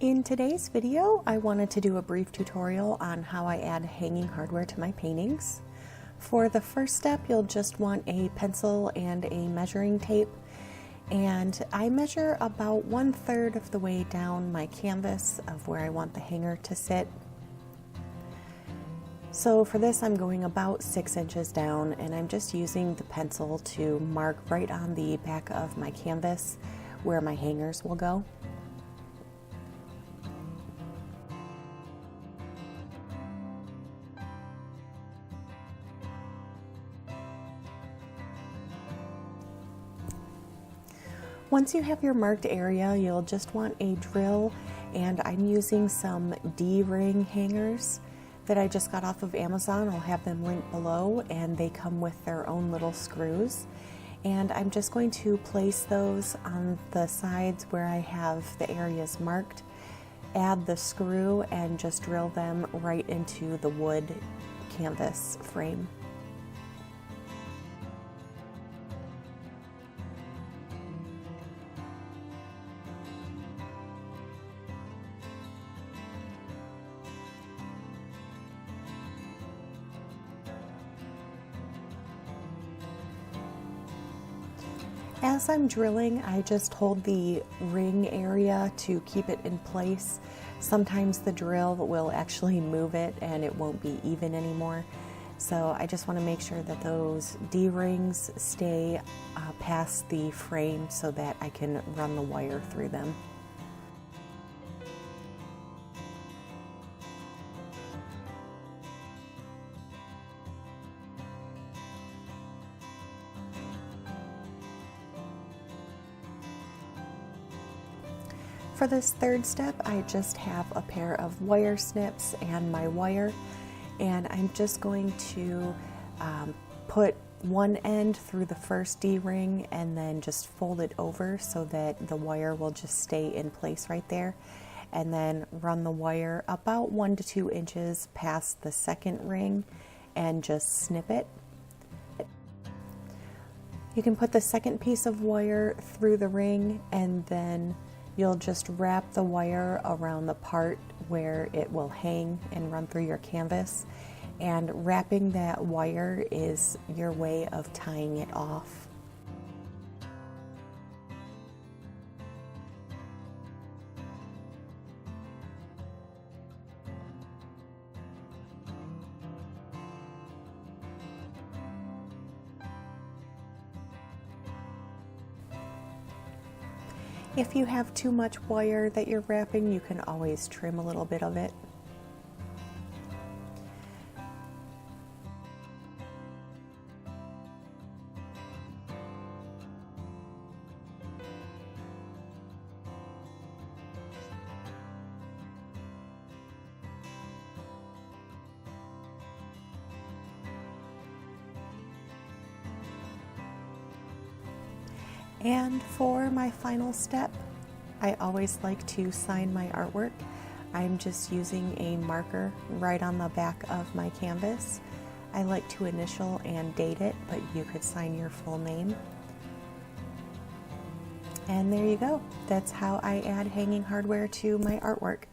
In today's video, I wanted to do a brief tutorial on how I add hanging hardware to my paintings. For the first step, you'll just want a pencil and a measuring tape, and I measure about 1/3 of the way down my canvas of where I want the hanger to sit. So for this, I'm going about 6 inches down, and I'm just using the pencil to mark right on the back of my canvas where my hangers will go. Once you have your marked area, you'll just want a drill, and I'm using some D-ring hangers that I just got off of Amazon. I'll have them linked below, and they come with their own little screws. And I'm just going to place those on the sides where I have the areas marked, add the screw, and just drill them right into the wood canvas frame. As I'm drilling, I just hold the ring area to keep it in place. Sometimes the drill will actually move it and it won't be even anymore. So I just want to make sure that those D-rings stay past the frame so that I can run the wire through them. For this third step, I just have a pair of wire snips and my wire, and I'm just going to put one end through the first D-ring and then just fold it over so that the wire will just stay in place right there, and then run the wire about 1 to 2 inches past the second ring and just snip it. You can put the second piece of wire through the ring, and then you'll just wrap the wire around the part where it will hang and run through your canvas. And wrapping that wire is your way of tying it off. If you have too much wire that you're wrapping, you can always trim a little bit of it. And for my final step, I always like to sign my artwork. I'm just using a marker right on the back of my canvas. I like to initial and date it, but you could sign your full name. And there you go. That's how I add hanging hardware to my artwork.